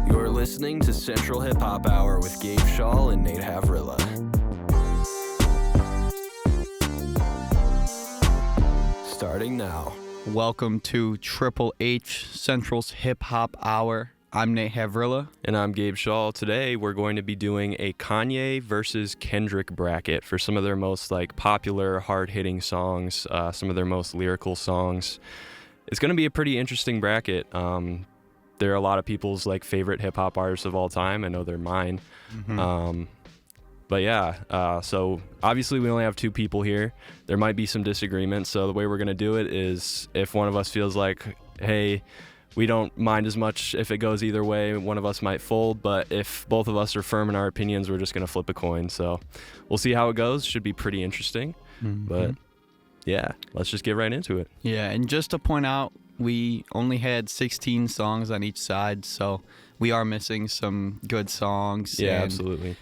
You're listening to Central Hip Hop Hour with Gabe Schall and Nate Havrilla. Starting now. Welcome to Triple H Central's Hip Hop Hour. I'm Nate Havrilla. And I'm Gabe Schall. Today we're going to be doing a Kanye versus Kendrick bracket for some of their most popular, hard-hitting songs, some of their most lyrical songs. It's going to be a pretty interesting bracket. They're a lot of people's favorite hip-hop artists of all time. I know they're mine. Mm-hmm. So obviously we only have two people here. There might be some disagreements. So the way we're going to do it is if one of us feels like, hey, we don't mind as much if it goes either way, one of us might fold. But if both of us are firm in our opinions, we're just going to flip a coin. So we'll see how it goes. Should be pretty interesting. Mm-hmm. But yeah, let's just get right into it. Yeah, and just to point out, we only had 16 songs on each side, so we are missing some good songs. Yeah, absolutely.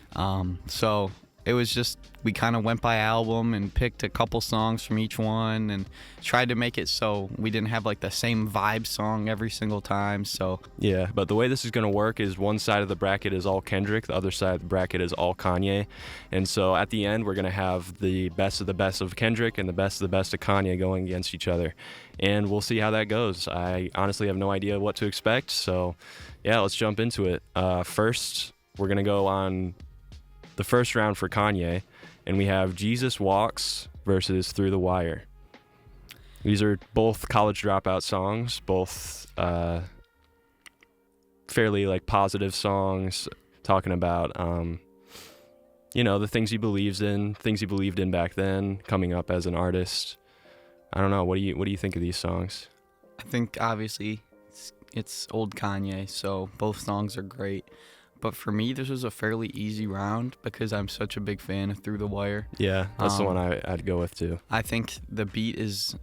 So it was just, we kind of went by album and picked a couple songs from each one and tried to make it so we didn't have the same vibe song every single time. So yeah, but the way this is going to work is one side of the bracket is all Kendrick, the other side of the bracket is all Kanye. And so at the end, we're going to have the best of Kendrick and the best of Kanye going against each other. And we'll see how that goes. I honestly have no idea what to expect. So yeah, let's jump into it. First, we're going to go on the first round for Kanye, and we have Jesus Walks versus Through the Wire. These are both college dropout songs, both fairly positive songs, talking about the things he believes in, things he believed in back then, coming up as an artist. I don't know. What do you think of these songs? I think obviously it's old Kanye, so both songs are great. But for me, this was a fairly easy round because I'm such a big fan of Through the Wire. Yeah, that's the one I'd go with too. I think the beat is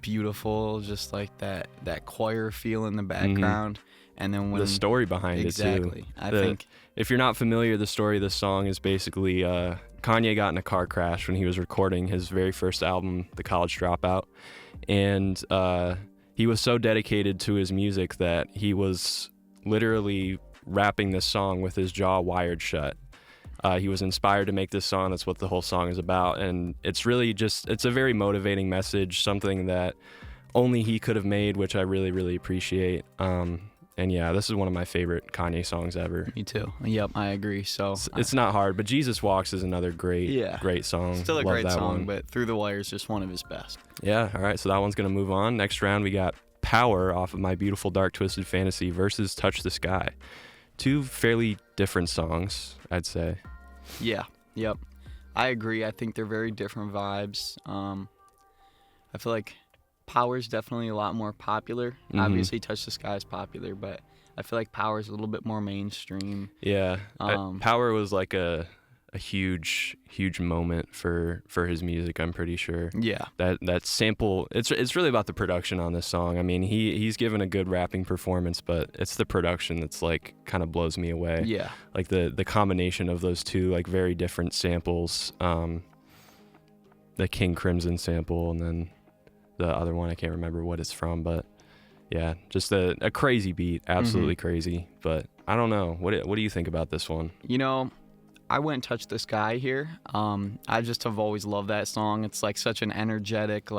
beautiful, just like that choir feel in the background. Mm-hmm. And then when the story behind it too. Exactly. I think if you're not familiar, the story of this song is basically Kanye got in a car crash when he was recording his very first album, The College Dropout. And he was so dedicated to his music that he was literally rapping this song with his jaw wired shut. He was inspired to make this song. That's what the whole song is about. And it's really it's a very motivating message, something that only he could have made, which I really, really appreciate. And yeah, this is one of my favorite Kanye songs ever. Me too. Yep, I agree. So it's not hard, but Jesus Walks is another great song. Still a great song, one. But Through the Wire is just one of his best. Yeah, all right, so that one's going to move on. Next round, we got Power off of My Beautiful Dark Twisted Fantasy versus Touch the Sky. Two fairly different songs, I'd say. Yeah, yep. I agree. I think they're very different vibes. I feel like Power's definitely a lot more popular. Mm-hmm. Obviously, Touch the Sky is popular, but I feel like Power's a little bit more mainstream. Yeah, Power was a huge moment for his music, I'm pretty sure. Yeah. That sample, it's really about the production on this song. I mean, he's given a good rapping performance, but it's the production that's kind of blows me away. Yeah. The combination of those two very different samples, the King Crimson sample and then the other one I can't remember what it's from, but yeah, just a crazy beat, absolutely crazy. But I don't know. What do you think about this one? I wouldn't touch the sky here. I just have always loved that song. It's such an energetic,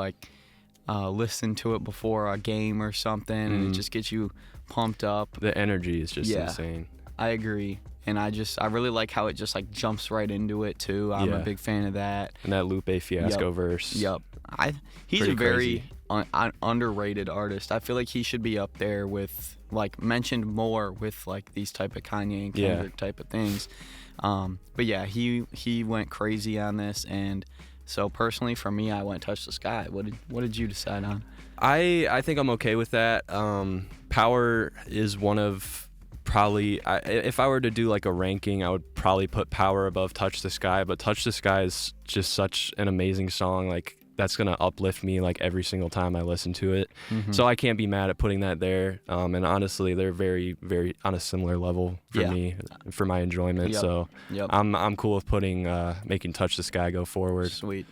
listen to it before a game or something, and it just gets you pumped up. The energy is just insane. I agree. And I really like how it just jumps right into it too. I'm a big fan of that. And that Lupe Fiasco verse. Yep. He's pretty a very underrated artist. I feel like he should be up there with mentioned more with these type of Kanye and Kendrick type of things. But yeah, he went crazy on this, and so personally for me, I went Touch the Sky. What did you decide on? I think I'm okay with that. Power is one of probably, if I were to do a ranking, I would probably put Power above Touch the Sky, but Touch the Sky is just such an amazing song. That's going to uplift me every single time I listen to it. Mm-hmm. So I can't be mad at putting that there. And honestly, they're very, very on a similar level for me, for my enjoyment. Yep. So I'm cool with putting, making Touch the Sky go forward. Sweet.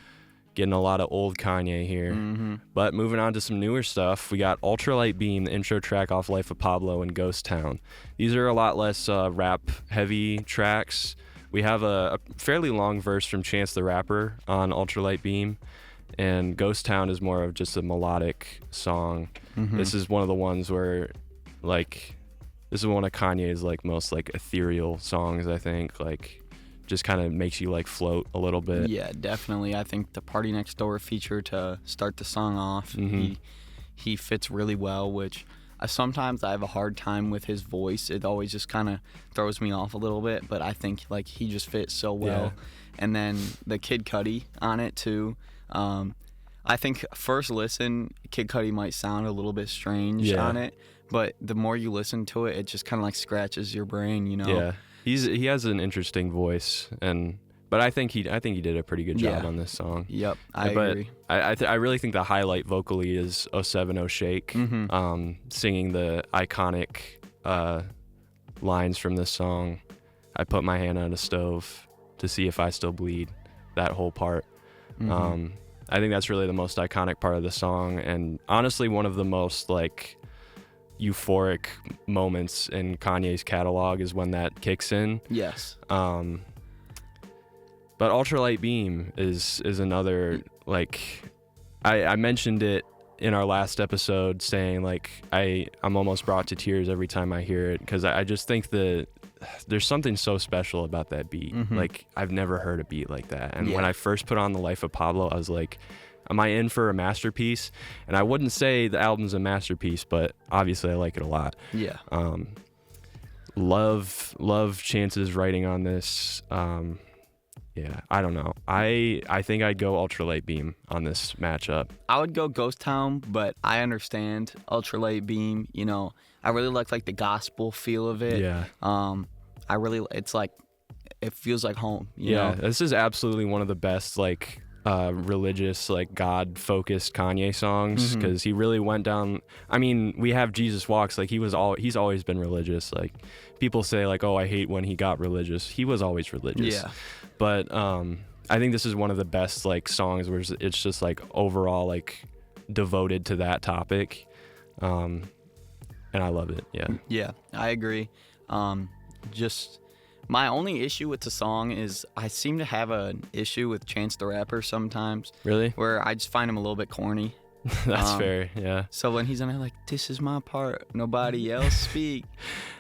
getting a lot of old Kanye here. Mm-hmm. But moving on to some newer stuff, we got Ultralight Beam, the intro track off Life of Pablo, and Ghost Town. These are a lot less rap-heavy tracks. We have a fairly long verse from Chance the Rapper on Ultralight Beam, and Ghost Town is more of just a melodic song. Mm-hmm. This is one of the ones where, like, this is one of Kanye's, like, most, like, ethereal songs, I think, like, just kind of makes you like float a little bit. Yeah, definitely. I think the Party Next Door feature to start the song off, he fits really well, which sometimes I have a hard time with his voice. It always just kind of throws me off a little bit, but I think like he just fits so well. Yeah. And then the Kid Cudi on it too. I think first listen, Kid Cudi might sound a little bit strange on it, but the more you listen to it, it just kind of like scratches your brain, you know? Yeah. He has an interesting voice, but I think he did a pretty good job on this song. Yep, I agree. I really think the highlight vocally is 070 Shake, singing the iconic lines from this song. I put my hand on a stove to see if I still bleed. That whole part. I think that's really the most iconic part of the song, and honestly one of the most like euphoric moments in Kanye's catalog is when that kicks in. Yes. But Ultralight Beam is another, like, I mentioned it in our last episode saying like I'm almost brought to tears every time I hear it, because I just think that there's something so special about that beat. Like I've never heard a beat like that, and when I first put on The Life of Pablo, I was like, am I in for a masterpiece? And I wouldn't say the album's a masterpiece, but obviously I like it a lot. Yeah. Love Chance's writing on this. Yeah, I don't know. I think I'd go Ultralight Beam on this matchup. I would go Ghost Town, but I understand Ultralight Beam. You know, I really like the gospel feel of it. Yeah. It's like, it feels like home. You know? This is absolutely one of the best like religious, like God-focused Kanye songs, because he really went down. I mean, we have Jesus Walks, like he's always been religious. Like people say like, oh, I hate when he got religious. He was always religious. Yeah. But I think this is one of the best like songs where it's just like overall like devoted to that topic, and I love it. Yeah, I agree. Just my only issue with the song is I seem to have an issue with Chance the Rapper sometimes. Really? Where I just find him a little bit corny. That's fair, yeah. So when he's on there like, this is my part, nobody else speak.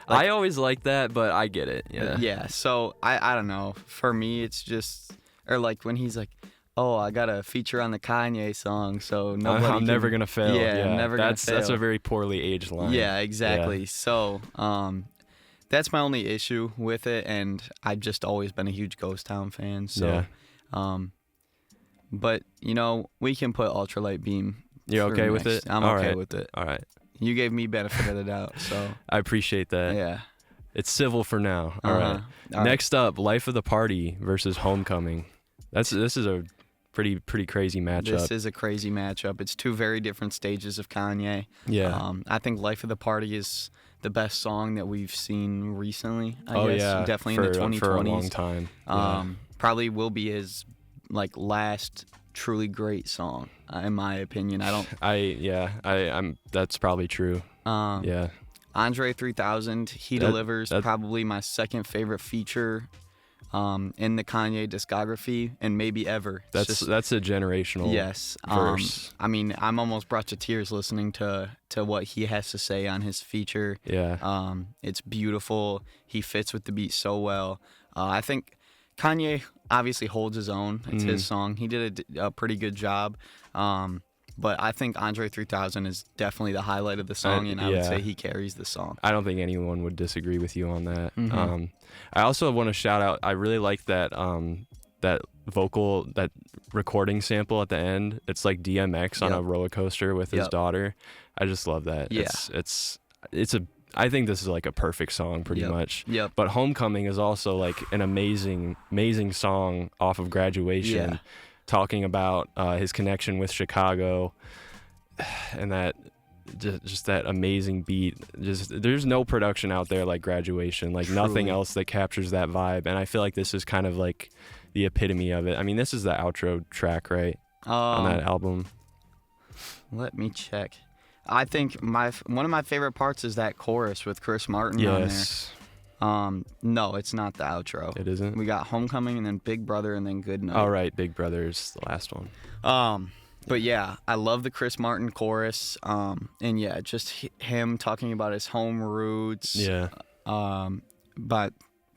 Like, I always like that, but I get it, yeah. Yeah, so I don't know. For me, it's just, or like when he's like, oh, I got a feature on the Kanye song, so I'm never going to fail. Yeah, I'm never going to fail. That's a very poorly aged line. Yeah, exactly. Yeah. So that's my only issue with it, and I've just always been a huge Ghost Town fan. So, but, you know, we can put Ultralight Beam. You're okay with it? I'm okay with it. All right. You gave me benefit of the doubt, so. I appreciate that. Yeah. It's civil for now. All right. Next up, Life of the Party versus Homecoming. This is a pretty crazy matchup. This is a crazy matchup. It's two very different stages of Kanye. Yeah. I think Life of the Party is the best song that we've seen recently. I guess. Definitely in the 2020s. For a long time. Probably will be his like last truly great song, in my opinion. I'm that's probably true. Yeah. Andre 3000, delivers probably my second favorite feature in the Kanye discography, and maybe ever. That's a generational verse. I mean, I'm almost brought to tears listening to what he has to say on his feature. Yeah. It's beautiful. He fits with the beat so well. I think Kanye obviously holds his own. It's his song. He did a pretty good job. But I think Andre 3000 is definitely the highlight of the song, and I would say he carries the song. I don't think anyone would disagree with you on that. I also want to shout out, I really like that that vocal, that recording sample at the end. It's like DMX on a roller coaster with his daughter. I just love that. Yeah. I think this is like a perfect song pretty much. Yep. But Homecoming is also like an amazing song off of Graduation. Yeah. Talking about his connection with Chicago, and that just that amazing beat. Just there's no production out there like Graduation, like Truly. Nothing else that captures that vibe. And I feel like this is kind of like the epitome of it. I mean, this is the outro track, right? on that album? Let me check. I think one of my favorite parts is that chorus with Chris Martin on there. No, it's not the outro. It isn't? We got Homecoming and then Big Brother and then Good Night. Oh, right. Big Brother is the last one. But yeah, I love the Chris Martin chorus. And yeah, just him talking about his home roots. Yeah. But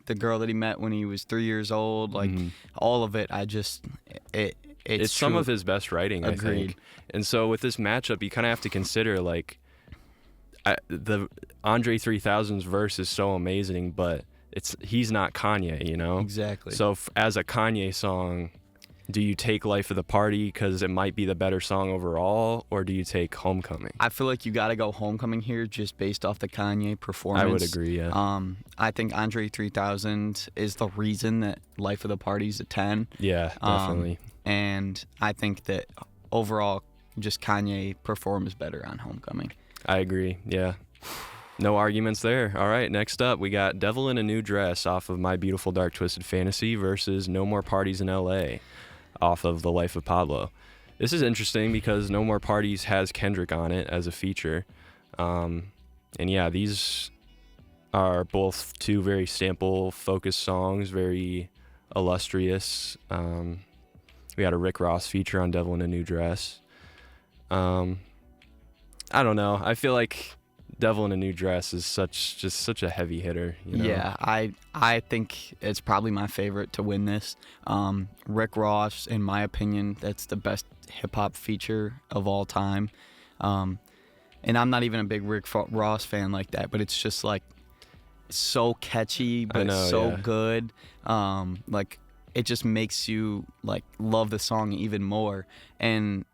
the girl that he met when he was 3 years old, like all of it, it's some of his best writing, Agreed. I think. And so with this matchup, you kind of have to consider, like, the Andre 3000's verse is so amazing, but he's not Kanye, you know? Exactly. So as a Kanye song, do you take Life of the Party because it might be the better song overall, or do you take Homecoming? I feel like you got to go Homecoming here just based off the Kanye performance. I would agree, yeah. I think Andre 3000 is the reason that Life of the Party's a 10. Yeah, definitely. And I think that overall, just Kanye performs better on Homecoming. I agree, yeah. No arguments there. All right, next up, we got Devil in a New Dress off of My Beautiful Dark Twisted Fantasy versus No More Parties in L.A. off of The Life of Pablo. This is interesting because No More Parties has Kendrick on it as a feature. And yeah, these are both two very sample-focused songs, very illustrious. We had a Rick Ross feature on Devil in a New Dress. I don't know. I feel like Devil in a New Dress is such a heavy hitter. You know? Yeah, I think it's probably my favorite to win this. Rick Ross, in my opinion, that's the best hip hop feature of all time. And I'm not even a big Rick Ross fan like that, but it's just like so catchy, but good. Like it just makes you like love the song even more. And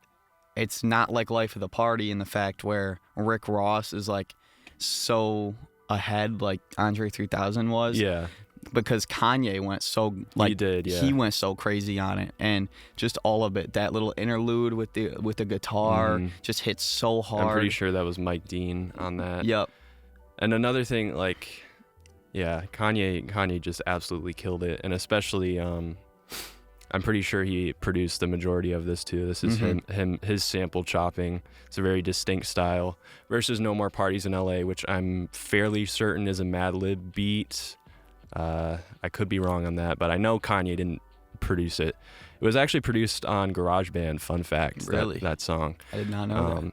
it's not like Life of the Party in the fact where Rick Ross is like so ahead like Andre 3000 was. Yeah. Because Kanye went so like he did, yeah. He went so crazy on it, and just all of it. That little interlude with the guitar just hits so hard. I'm pretty sure that was Mike Dean on that. Yep. And another thing, like, yeah, Kanye just absolutely killed it, and especially I'm pretty sure he produced the majority of this too. This is his sample chopping. It's a very distinct style versus No More Parties in LA, which I'm fairly certain is a Madlib beat. I could be wrong on that, but I know Kanye didn't produce it. It was actually produced on GarageBand, fun fact. Really? That song. I did not know that.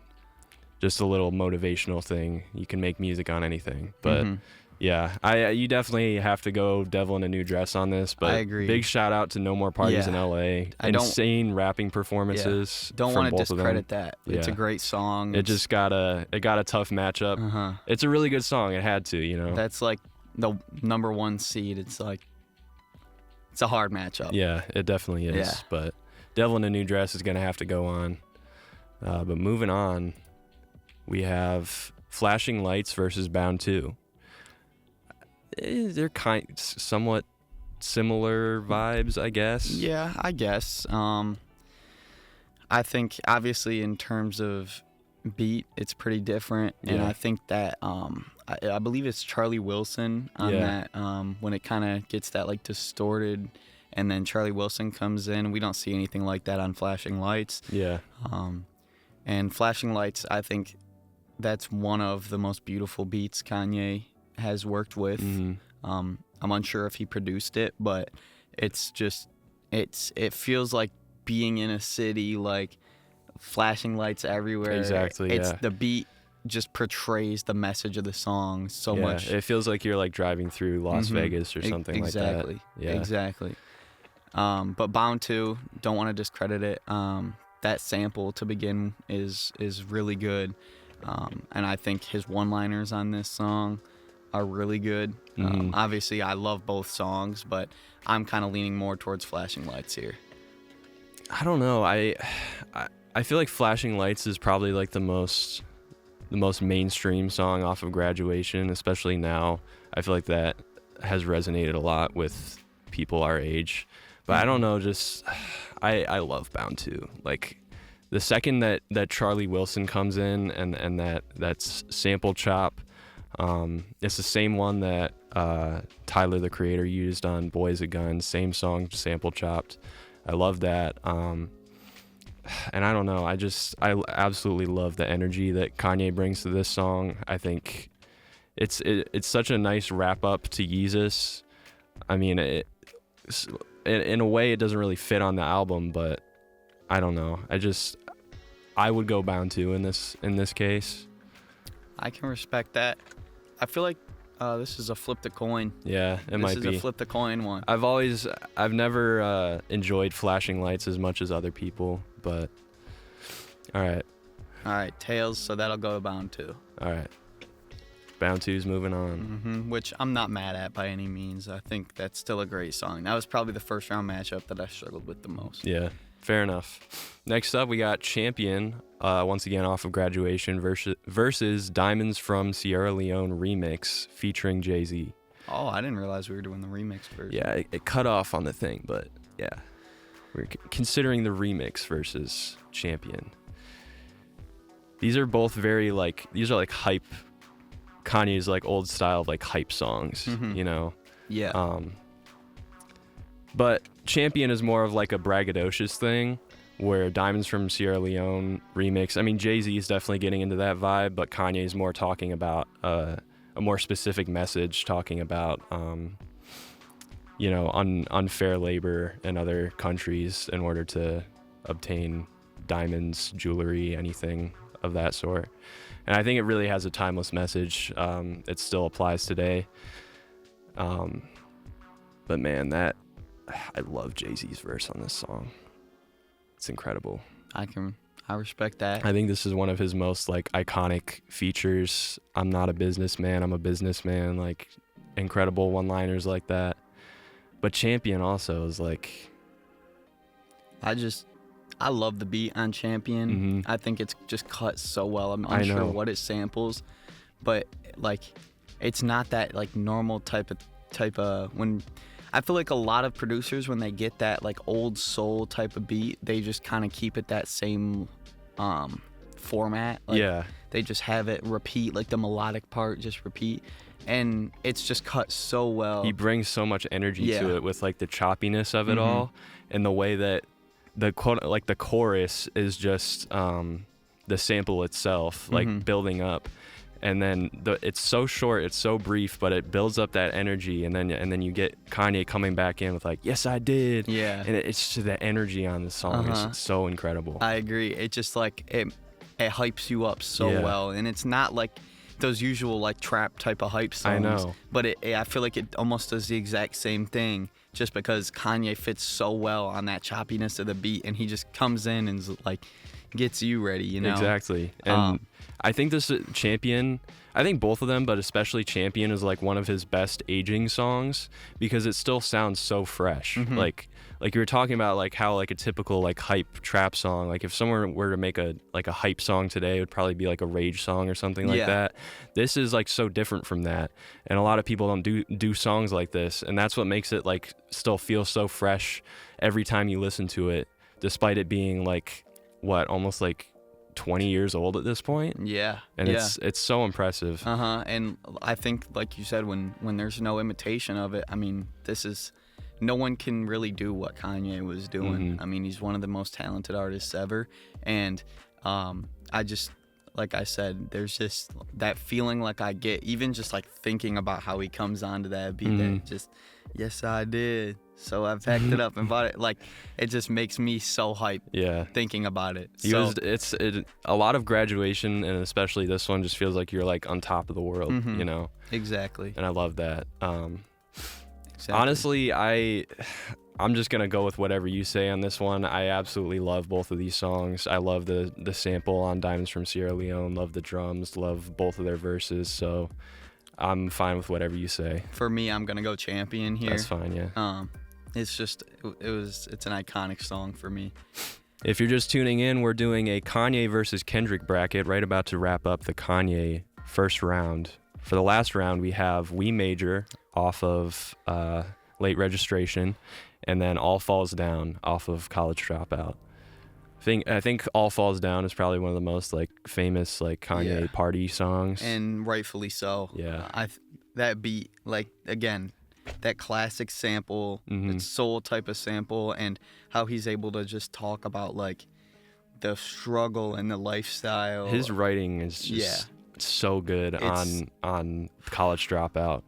Just a little motivational thing. You can make music on anything. But yeah, you definitely have to go Devil in a New Dress on this. But I agree. Big shout out to No More Parties in LA. Insane rapping performances. Don't want to discredit that. Yeah. It's a great song. It got a tough matchup. It's a really good song. It had to, you know. That's like the number one seed. It's like it's a hard matchup. Yeah, it definitely is. Yeah. But Devil in a New Dress is gonna have to go on. But moving on, we have Flashing Lights versus Bound 2. They're somewhat similar vibes, I guess. Yeah, I guess. I think obviously in terms of beat, it's pretty different, and I think that I believe it's Charlie Wilson on that when it kind of gets that like distorted, and then Charlie Wilson comes in. We don't see anything like that on Flashing Lights. Yeah. And Flashing Lights, I think that's one of the most beautiful beats Kanye has worked with. I'm unsure if he produced it, but it's just it feels like being in a city, like flashing lights everywhere. Exactly. The beat just portrays the message of the song so much. It feels like you're like driving through Las Vegas or something like that. Exactly. But Bound 2, don't want to discredit it. That sample to begin is really good. And I think his one-liners on this song are really good. Obviously, I love both songs, but I'm kind of leaning more towards Flashing Lights here. I don't know. I feel like Flashing Lights is probably like the most mainstream song off of Graduation, especially now. I feel like that has resonated a lot with people our age. But I don't know, just I love Bound 2. Like the second that Charlie Wilson comes in and that's sample chop, it's the same one that Tyler the Creator used on Boys a Gun, same song sample chopped. I love that. and I don't know. I absolutely love the energy that Kanye brings to this song. I think it's such a nice wrap up to Yeezus. I mean, in a way, it doesn't really fit on the album, but I don't know. I would go Bound 2 in this case. I can respect that. I feel like this is a flip the coin. Yeah, it might be. This is a flip the coin one. I've never enjoyed Flashing Lights as much as other people, but all right, Tails, so that'll go to Bound 2. All right. Bound 2's moving on. Which I'm not mad at by any means. I think that's still a great song. That was probably the first round matchup that I struggled with the most. Yeah, fair enough. Next up, we got Champion, once again off of Graduation versus Diamonds from Sierra Leone remix featuring Jay-Z. Oh, I didn't realize we were doing the remix version. Yeah, it cut off on the thing, but yeah. We're considering the remix versus Champion. These are both very these are like hype, Kanye's like old style like hype songs, you know? Yeah. But Champion is more of like a braggadocious thing, where Diamonds from Sierra Leone remix, I mean, Jay-Z is definitely getting into that vibe, but Kanye's more talking about a more specific message, talking about, unfair labor in other countries in order to obtain diamonds, jewelry, anything of that sort. And I think it really has a timeless message. It still applies today. But man, I love Jay-Z's verse on this song. It's incredible. I respect that. I think this is one of his most iconic features. I'm not a businessman, I'm a businessman. Incredible one-liners like that. But Champion also is I love the beat on Champion. I think it's just cut so well. I'm unsure what it samples, but it's not that normal type of when. I feel like a lot of producers, when they get that old soul type of beat, they just kind of keep it that same format. They just have it repeat, the melodic part just repeat, and it's just cut so well. He brings so much energy to it with the choppiness of it all, and the way that the chorus is just the sample itself, building up. And then it's so short, it's so brief, but it builds up that energy, and then you get Kanye coming back in with yes I did, and it's just the energy on the song is so incredible. I agree. It just it hypes you up so well, and it's not those usual trap type of hype songs. I know, but I feel like it almost does the exact same thing, just because Kanye fits so well on that choppiness of the beat, and he just comes in and gets you ready, you know? Exactly. And I think this Champion, I think both of them, but especially Champion is one of his best aging songs, because it still sounds so fresh. Like you were talking about how a typical hype trap song, if someone were to make a hype song today, it would probably be a rage song or something like that. This is so different from that, and a lot of people don't do songs like this, and that's what makes it still feel so fresh every time you listen to it, despite it being almost 20 years old at this point. And it's so impressive. And I think you said, when there's no imitation of it, I mean, no one can really do what Kanye was doing. I mean, he's one of the most talented artists ever, and I just, like I said, there's just that feeling I get even just thinking about how he comes onto that beat, that just, yes I did, so I packed it up and bought it. It just makes me so hyped thinking about it. It's a lot of Graduation, and especially this one, just feels like you're on top of the world, you know? Exactly. And I love that. Exactly. Honestly, I'm just gonna go with whatever you say on this one. I absolutely love both of these songs. I love the sample on Diamonds from Sierra Leone, love the drums, love both of their verses, so I'm fine with whatever you say. For me, I'm gonna go Champion here. That's fine, yeah. It's an iconic song for me. If you're just tuning in, we're doing a Kanye versus Kendrick bracket, right about to wrap up the Kanye first round. For the last round, we have We Major off of Late Registration, and then All Falls Down off of College Dropout. I think All Falls Down is probably one of the most famous Kanye party songs, and rightfully so. That beat, again, that classic sample, it's soul type of sample, and how he's able to just talk about the struggle and the lifestyle. His writing is just so good on College Dropout.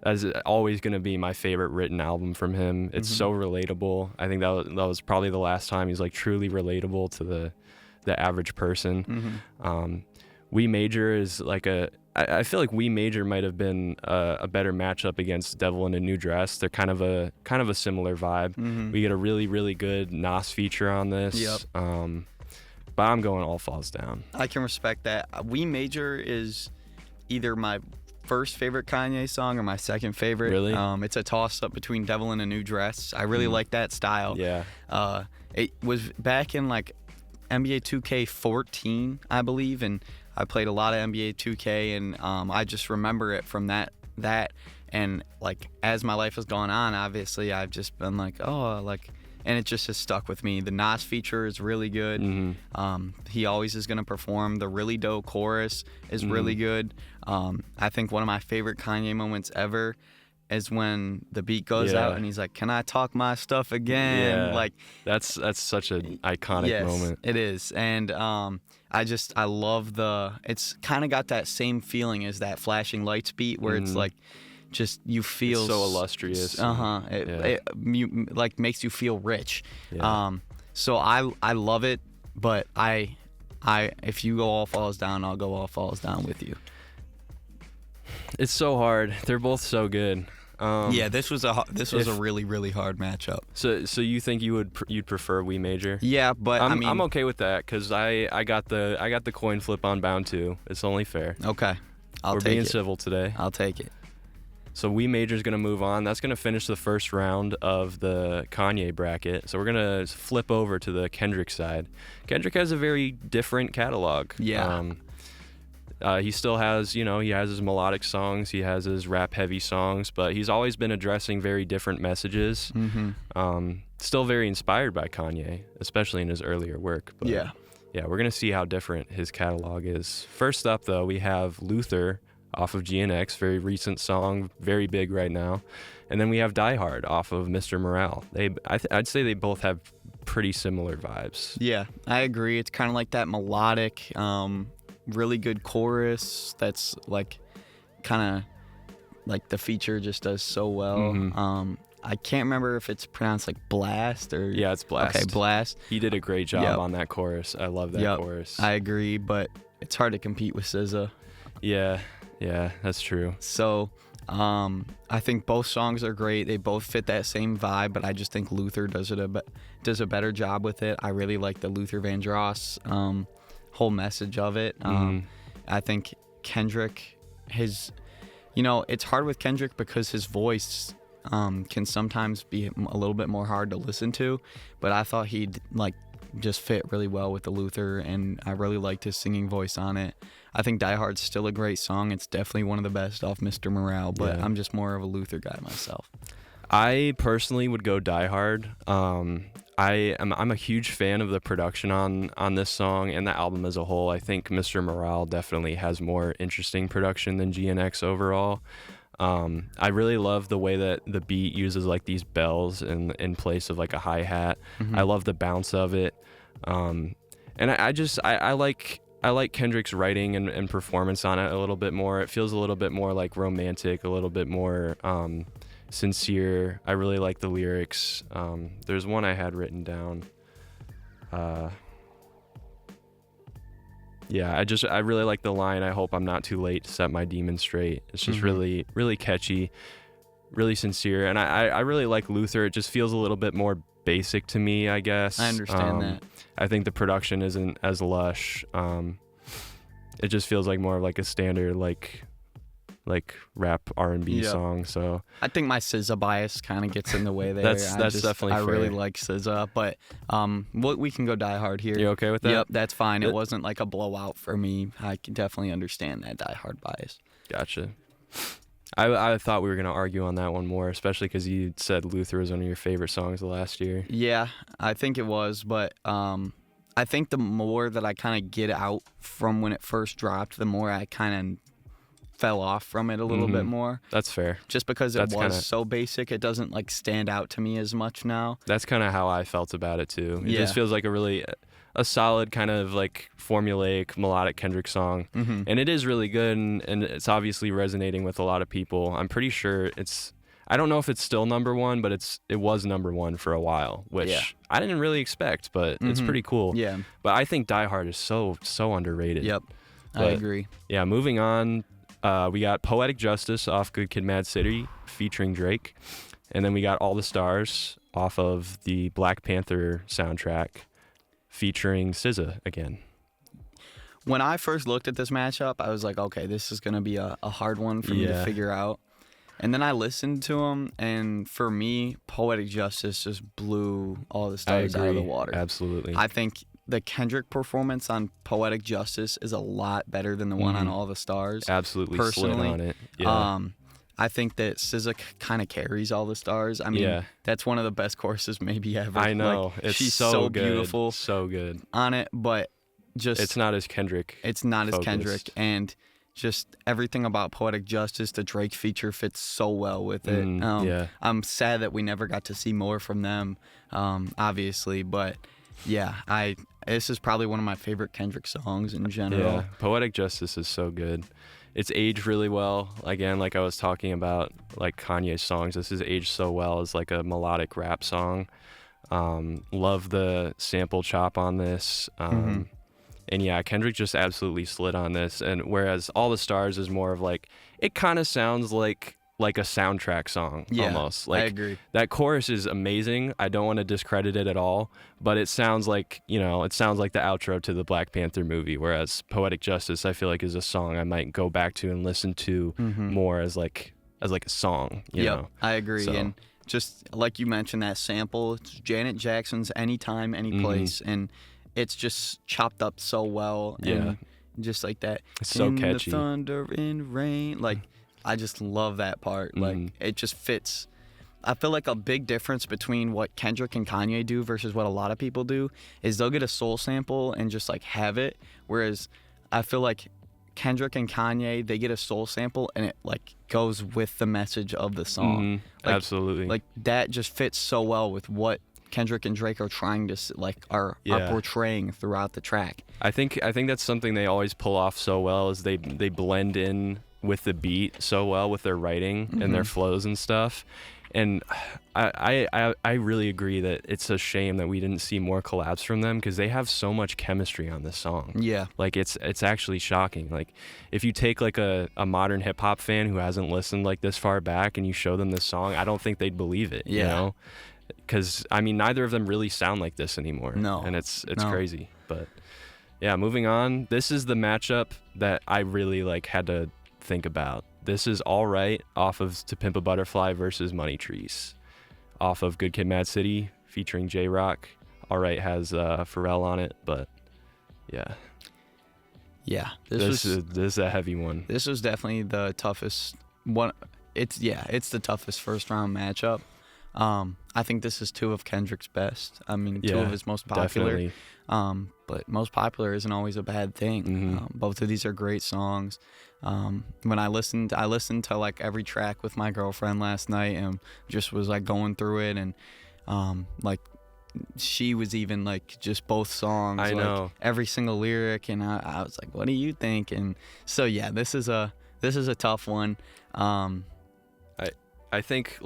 That's always going to be my favorite written album from him. It's so relatable. I think that was probably the last time he's like truly relatable to the average person. We Major is like I feel like We Major might have been a better matchup against Devil in a New Dress. They're kind of a similar vibe. We get a really, really good Nas feature on this. But I'm going All Falls Down. I can respect that. We Major is either my first favorite Kanye song or my second favorite. Really? It's a toss-up between Devil in a New Dress. I really like that style. Yeah. It was back in like NBA 2K14, I believe, and I played a lot of NBA 2K, and I just remember it from that. And like as my life has gone on, obviously I've just been like, and it just has stuck with me. The Nas feature is really good. He always is gonna perform. The Really Dope chorus is really good. I think one of my favorite Kanye moments ever is when the beat goes out and he's like, "Can I talk my stuff again?" Yeah. Like that's such an iconic moment. It is, and I love it's kind of got that same feeling as that Flashing Lights beat where it's like, just you feel it's so illustrious. It like makes you feel rich. Yeah. So I love it, but I if you go All Falls Down, I'll go All Falls Down with you. It's so hard. They're both so good. This was a really, really hard matchup. So you think you'd prefer We Major? Yeah, but I'm okay with that because I got the coin flip on Bound 2. It's only fair. Okay, We're being civil today. I'll take it. So We Major's gonna move on. That's gonna finish the first round of the Kanye bracket. So we're gonna flip over to the Kendrick side. Kendrick has a very different catalog. Yeah. He still has, he has his melodic songs, he has his rap-heavy songs, but he's always been addressing very different messages. Still very inspired by Kanye, especially in his earlier work. But yeah, we're going to see how different his catalog is. First up, though, we have Luther off of GNX, very recent song, very big right now. And then we have Die Hard off of Mr. Morale. I'd say they both have pretty similar vibes. Yeah, I agree. It's kind of like that melodic, really good chorus that's like kind of like the feature just does so well. I can't remember if it's pronounced like Blast or it's Blast. Okay, Blast. He did a great job on that chorus. I love that chorus. I agree, but it's hard to compete with SZA. Yeah, that's true. So I think both songs are great. They both fit that same vibe, but I just think Luther does a better job with it. I really like the Luther Vandross whole message of it. I think Kendrick, it's hard with Kendrick because his voice can sometimes be a little bit more hard to listen to, but I thought he'd like just fit really well with the Luther, and I really liked his singing voice on it. I think Die Hard's still a great song. It's definitely one of the best off Mr. Morale, but I'm just more of a Luther guy myself. I personally would go Die Hard. I'm a huge fan of the production on this song and the album as a whole. I think Mr. Morale definitely has more interesting production than GNX overall. I really love the way that the beat uses like these bells in place of like a hi-hat. I love the bounce of it. And I like Kendrick's writing and performance on it a little bit more. It feels a little bit more like romantic, a little bit more sincere. I really like the lyrics. There's one I had written down. I really like the line, "I hope I'm not too late to set my demon straight." It's just really, really catchy, really sincere. And I really like Luther. It just feels a little bit more basic to me, I guess. I understand that. I think the production isn't as lush. It just feels like more of like a standard like rap R&B song. So I think my SZA bias kind of gets in the way there. that's definitely fair. I really like SZA, but we can go Die Hard here. You okay with that? Yep, that's fine. It wasn't like a blowout for me. I can definitely understand that Die Hard bias. Gotcha. I thought we were going to argue on that one more, especially because you said Luther was one of your favorite songs of last year. Yeah, I think it was, but I think the more that I kind of get out from when it first dropped, the more I kind of fell off from it a little bit more. That's fair. Just because it was so basic, it doesn't like stand out to me as much now. That's kind of how I felt about it too. It just feels like a really a solid kind of like formulaic melodic Kendrick song, and it is really good, and it's obviously resonating with a lot of people. I'm pretty sure I don't know if it's still number one, but it was number one for a while, which I didn't really expect, but it's pretty cool. Yeah. But I think Die Hard is so underrated. Yep. But, I agree. Yeah, moving on, we got Poetic Justice off Good Kid, Mad City featuring Drake, and then we got All the Stars off of the Black Panther soundtrack featuring SZA again. When I first looked at this matchup, I was like, okay, this is going to be a hard one for me to figure out. And then I listened to them, and for me, Poetic Justice just blew All the Stars out of the water. Absolutely. I think the Kendrick performance on Poetic Justice is a lot better than the one on All the Stars. Absolutely. Personally, slid on it. Yeah. I think that SZA kind of carries All the Stars. I mean, that's one of the best choruses maybe ever. I know. Like, it's she's so good. beautiful. So good. On it, but just... It's not as Kendrick. It's not as focused. Kendrick. And just everything about Poetic Justice, the Drake feature fits so well with it. I'm sad that we never got to see more from them, obviously. But yeah, this is probably one of my favorite Kendrick songs in general. Yeah, Poetic Justice is so good. It's aged really well. Again, like I was talking about, like Kanye's songs, this is aged so well as like a melodic rap song. Love the sample chop on this. And yeah, Kendrick just absolutely slid on this. And whereas All the Stars is more of like, it kind of sounds like a soundtrack song almost. Like, I agree. That chorus is amazing. I don't want to discredit it at all, but it sounds like, it sounds like the outro to the Black Panther movie. Whereas Poetic Justice, I feel like, is a song I might go back to and listen to more as like a song. You know? I agree. So. And just like you mentioned, that sample, it's Janet Jackson's Anytime, Anyplace, and it's just chopped up so well. And just like that. It's so catchy. The thunder and rain, like. I just love that part. Like, it just fits. I feel like a big difference between what Kendrick and Kanye do versus what a lot of people do is they'll get a soul sample and just, like, have it. Whereas I feel like Kendrick and Kanye, they get a soul sample and it, like, goes with the message of the song. Like, absolutely. Like, that just fits so well with what Kendrick and Drake are trying to, like, are portraying throughout the track. I think that's something they always pull off so well is they blend in with the beat so well with their writing and their flows and stuff. And I really agree that it's a shame that we didn't see more collabs from them because they have so much chemistry on this song. Yeah. Like it's actually shocking. Like if you take like a modern hip hop fan who hasn't listened like this far back and you show them this song, I don't think they'd believe it, you know? Because I mean, neither of them really sound like this anymore. No. And it's crazy. But yeah, moving on. This is the matchup that I really like had to think about. This is All Right off of To Pimp a Butterfly versus Money Trees off of Good Kid, Mad City featuring J-Rock. All Right has Pharrell on it, but yeah. This is a heavy one. This was definitely the toughest one. It's the toughest first round matchup. I think this is two of Kendrick's best. I mean, two of his most popular. Definitely. But most popular isn't always a bad thing. Both of these are great songs. When I listened to like every track with my girlfriend last night and just was like going through it and like she was even like just both songs. I know. Like, every single lyric, and I was like, what do you think? And so yeah, this is a tough one. I think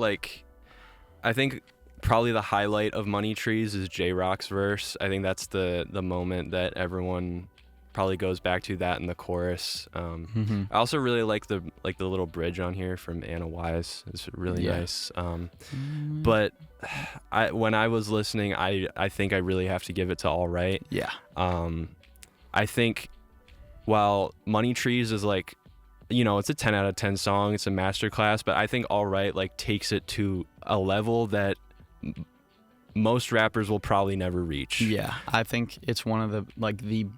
probably the highlight of Money Trees is J-Rock's verse. I think that's the moment that everyone probably goes back to, that in the chorus. I also really like the little bridge on here from Anna Wise. It's really nice. But when I was listening, I think I really have to give it to All Right. Yeah. I think while Money Trees is like, it's a 10 out of 10 song, it's a masterclass, but I think All Right like takes it to a level that most rappers will probably never reach. Yeah, I think it's one of the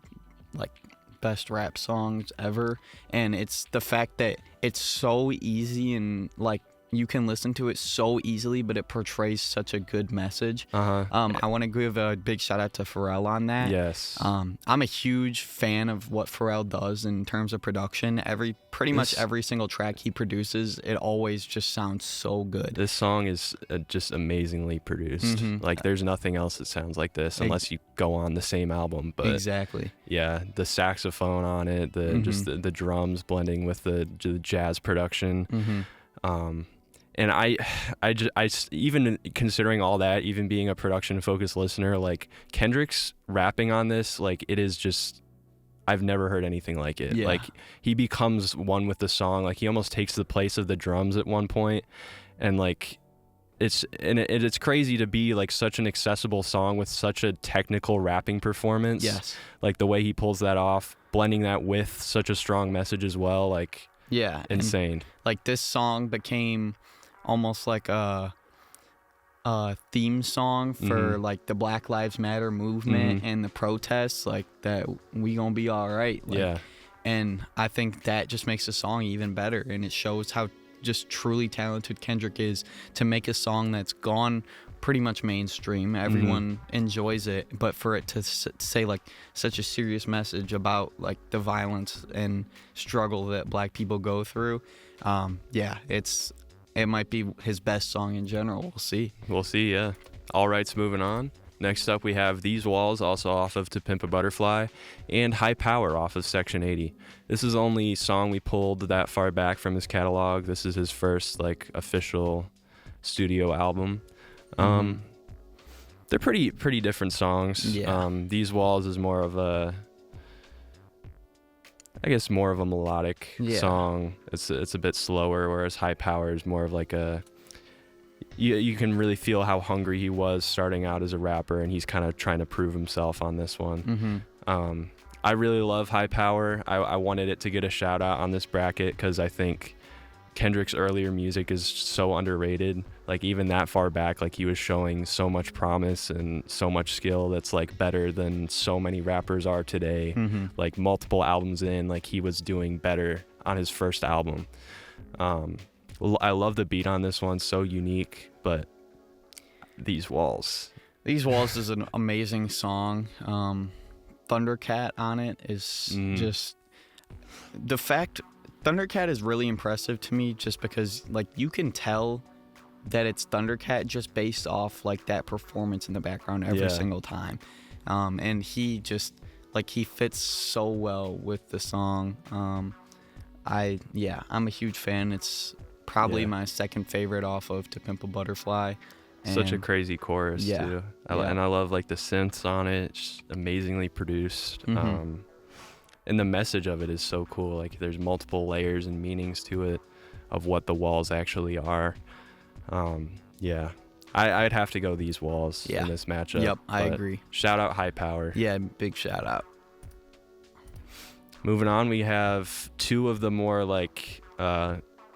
best rap songs ever, and it's the fact that it's so easy and like you can listen to it so easily, but it portrays such a good message. I want to give a big shout out to Pharrell on that. Yes. I'm a huge fan of what Pharrell does in terms of production. Pretty much every single track he produces, it always just sounds so good. This song is just amazingly produced. Like, there's nothing else that sounds like this unless you go on the same album. But exactly. Yeah, the saxophone on it, just the drums blending with the jazz production. And I even considering all that, even being a production focused listener, like Kendrick's rapping on this, like it is just, I've never heard anything like it. Yeah. Like he becomes one with the song. Like he almost takes the place of the drums at one point, and like it's crazy to be like such an accessible song with such a technical rapping performance. Yes. Like the way he pulls that off, blending that with such a strong message as well. Like insane. Like this song became almost like a theme song for like the Black Lives Matter movement and the protests, like that we gonna be all right. Like, and I think that just makes the song even better, and it shows how just truly talented Kendrick is to make a song that's gone pretty much mainstream. Everyone enjoys it, but for it to say like such a serious message about like the violence and struggle that Black people go through, it might be his best song in general. We'll see. Yeah. All right's moving on. Next up, we have These Walls, also off of To Pimp a Butterfly, and High Power off of Section 80. This is the only song we pulled that far back from his catalog. This is his first like official studio album. They're pretty different songs. Yeah. These Walls is more of a melodic song. It's a bit slower, whereas High Power is more of like you can really feel how hungry he was starting out as a rapper, and he's kind of trying to prove himself on this one. I really love High Power. I wanted it to get a shout out on this bracket because I think Kendrick's earlier music is so underrated. Like even that far back, like he was showing so much promise and so much skill that's like better than so many rappers are today. Like multiple albums in, like he was doing better on his first album. I love the beat on this one, so unique. But These Walls is an amazing song. Thundercat on it is just the fact. Thundercat is really impressive to me just because like you can tell that it's Thundercat just based off like that performance in the background every single time. And he just like he fits so well with the song. I'm a huge fan. It's probably my second favorite off of To Pimp a Butterfly. Such a crazy chorus too. And I love like the synths on it, just amazingly produced. And the message of it is so cool. Like there's multiple layers and meanings to it of what the walls actually are. I'd have to go These Walls in this matchup. Yep, I agree. Shout out High Power. Yeah, big shout out. Moving on, we have two of the more like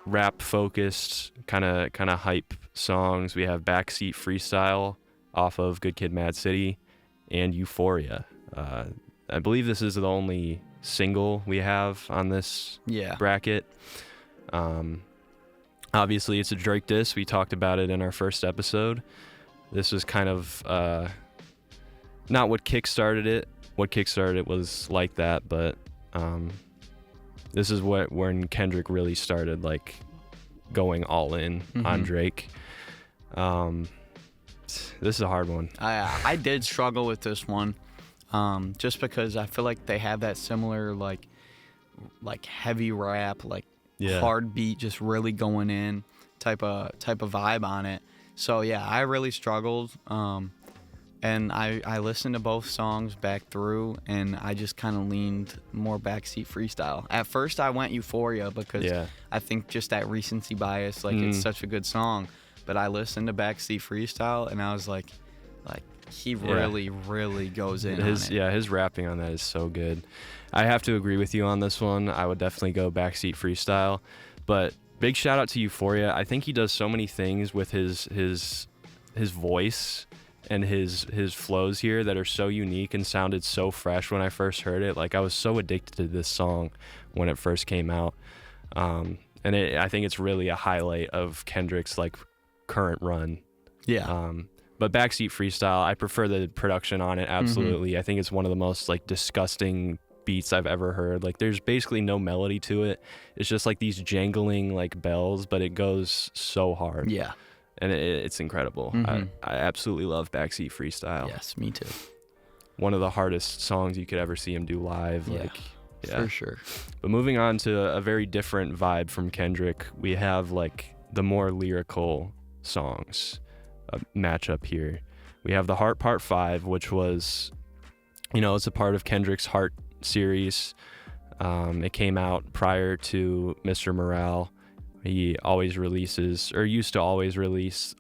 rap focused kind of hype songs. We have Backseat Freestyle off of Good Kid, Mad City, and Euphoria. I believe this is the only single we have on this bracket. Obviously it's a Drake diss. We talked about it in our first episode. This was kind of not what kickstarted it. What kickstarted it was like that, but this is when Kendrick really started like going all in on Drake. This is a hard one. I did struggle with this one. Just because I feel like they have that similar like heavy rap, like hard beat, just really going in type of vibe on it. So I really struggled. And I listened to both songs back through, and I just kind of leaned more Backseat Freestyle. At first I went Euphoria because I think just that recency bias, like it's such a good song. But I listened to Backseat Freestyle, and I was like he really goes in on it. His rapping on that is so good. I have to agree with you on this one. I would definitely go Backseat Freestyle. But big shout out to Euphoria. I think he does so many things with his voice and his flows here that are so unique and sounded so fresh when I first heard it. Like I was so addicted to this song when it first came out. And I think it's really a highlight of Kendrick's like current run. Yeah. But Backseat Freestyle, I prefer the production on it, absolutely. I think it's one of the most like disgusting beats I've ever heard. Like there's basically no melody to it. It's just like these jangling like bells, but it goes so hard. Yeah. And it's incredible. I absolutely love Backseat Freestyle. Yes, me too. One of the hardest songs you could ever see him do live. Yeah, for sure. But moving on to a very different vibe from Kendrick, we have like the more lyrical songs matchup here. We have the Heart Part 5, which was, it's a part of Kendrick's Heart series. It came out prior to Mr. Morale. He always releases, or used to always release,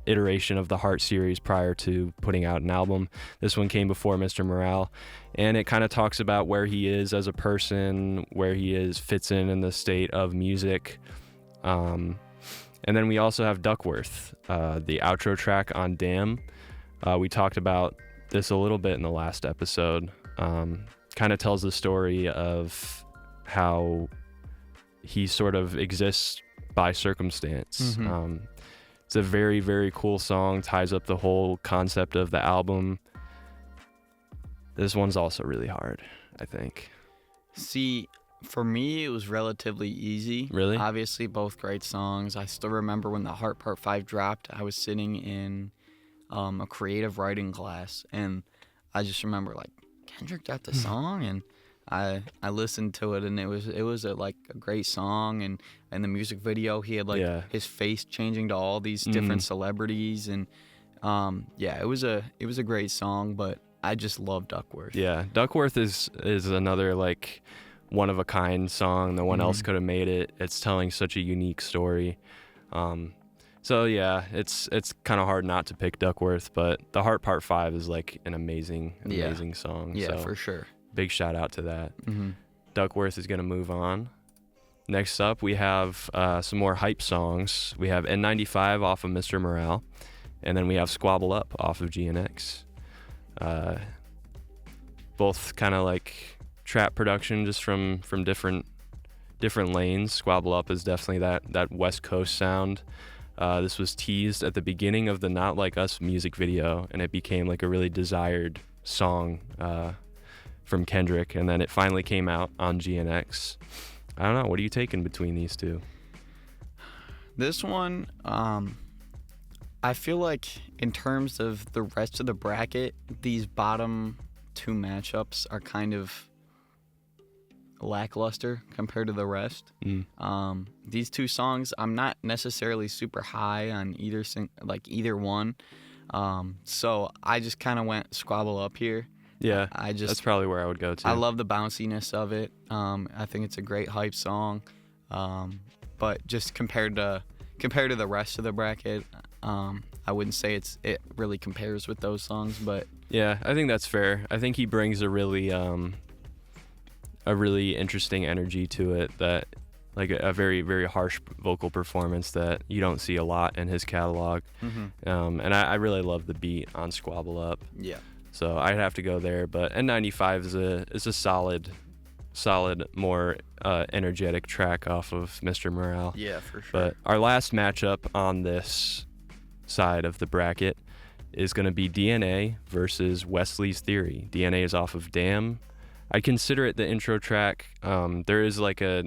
iteration of the Heart series prior to putting out an album. This one came before Mr. Morale, and it kind of talks about where he is as a person, where he fits in the state of music. And then we also have Duckworth, the outro track on Damn. We talked about this a little bit in the last episode. Kind of tells the story of how he sort of exists by circumstance. It's a very, very cool song, ties up the whole concept of the album. This one's also really hard, I think. See, for me, it was relatively easy. Really? Obviously, both great songs. I still remember when the Heart Part 5 dropped, I was sitting in a creative writing class, and I just remember, like, Kendrick dropped the song, and I listened to it, and it was a great song, and in the music video he had his face changing to all these different celebrities, and it was a great song, but I just love Duckworth. Yeah, Duckworth is another like one of a kind song. No one else could have made it. It's telling such a unique story. So yeah, it's kind of hard not to pick Duckworth, but the Heart Part 5 is like an amazing song. Yeah, so for sure. Big shout out to that. Duckworth is going to move on. Next up, we have some more hype songs. We have N95 off of Mr. Morale, and then we have Squabble Up off of GNX. Both kind of like trap production, just from different lanes. Squabble Up is definitely that West Coast sound. This was teased at the beginning of the Not Like Us music video, and it became like a really desired song from Kendrick, and then it finally came out on GNX. I don't know, what are you taking between these two? This one, I feel like in terms of the rest of the bracket, these bottom two matchups are kind of lackluster compared to the rest. These two songs, I'm not necessarily super high on either one, so I just kind of went Squabble Up here. Yeah, that's probably where I would go to. I love the bounciness of it. I think it's a great hype song, but just compared to the rest of the bracket, I wouldn't say it really compares with those songs. But yeah, I think that's fair. I think he brings a really interesting energy to it, that like a very, very harsh vocal performance that you don't see a lot in his catalog. And I really love the beat on Squabble Up. Yeah. So I'd have to go there, but N95 is a solid, more energetic track off of Mr. Morale. Yeah, for sure. But our last matchup on this side of the bracket is going to be DNA versus Wesley's Theory. DNA is off of Damn. I consider it the intro track. There is like a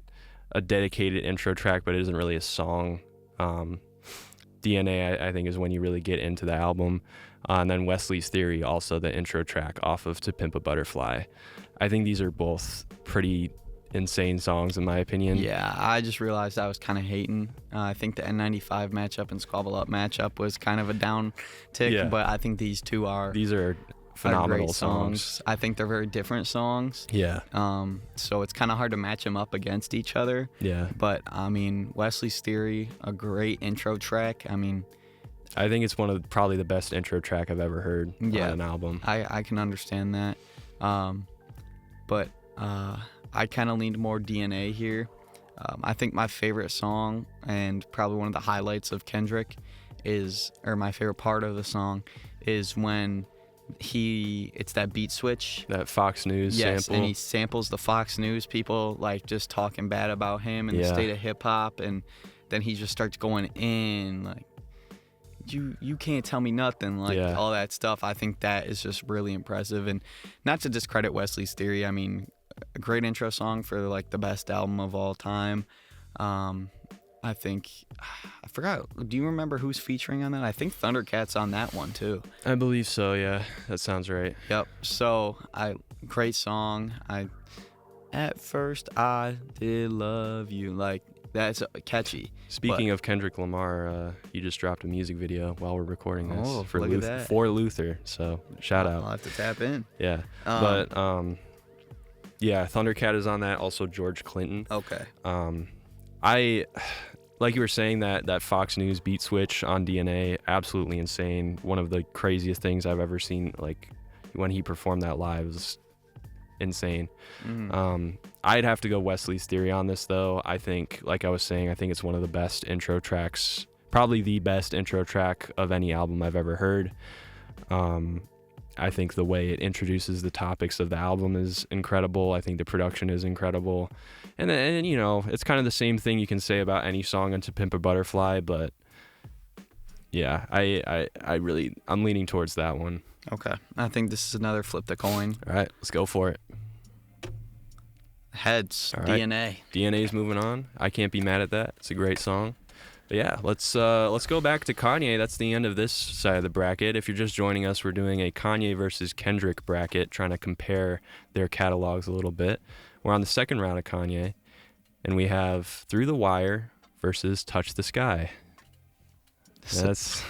dedicated intro track, but it isn't really a song. DNA, I think, is when you really get into the album. And then Wesley's Theory, also the intro track off of To Pimp a Butterfly. I think these are both pretty insane songs in my opinion. Yeah, I just realized I was kind of hating. I think the N95 matchup and Squabble Up matchup was kind of a down tick, but I think these are phenomenal great songs. I think they're very different songs. Yeah. So it's kind of hard to match them up against each other. Yeah. But I mean, Wesley's Theory, a great intro track. I mean, I think it's one of probably the best intro track I've ever heard on an album. I can understand that. But I kind of leaned more DNA here. I think my favorite song and probably one of the highlights of Kendrick my favorite part of the song is when it's that beat switch. That Fox News Yes, sample. and he samples the Fox News people, like, just talking bad about him and the state of hip-hop, and then he just starts going in, like, you can't tell me nothing, like, all that stuff. I think that is just really impressive, and not to discredit Wesley's Theory. I mean, a great intro song for, like, the best album of all time. I think, I forgot, do you remember who's featuring on that? I think Thundercat's on that one, too. I believe so, yeah. That sounds right. Yep. So, great song. At first I did love you. Like, that's catchy. Speaking of Kendrick Lamar, he just dropped a music video while we're recording this for Luther. So shout out. I'll have to tap in. Yeah. But yeah, Thundercat is on that. Also George Clinton. Okay. I like you were saying that Fox News beat switch on DNA, absolutely insane. One of the craziest things I've ever seen. Like when he performed that live was insane. I'd have to go Wesley's Theory on this though. I think, like I was saying, I think it's one of the best intro tracks, probably the best intro track of any album I've ever heard. I think the way it introduces the topics of the album is incredible. I think the production is incredible, and you know, it's kind of the same thing you can say about any song on To Pimp a Butterfly, but yeah, I'm leaning towards that one. Okay. I think this is another flip the coin. All right, let's go for it. Heads. All right. DNA. DNA's moving on. I can't be mad at that. It's a great song. But yeah, let's go back to Kanye. That's the end of this side of the bracket. If you're just joining us, we're doing a Kanye versus Kendrick bracket, trying to compare their catalogs a little bit. We're on the second round of Kanye, and we have Through the Wire versus Touch the Sky. It's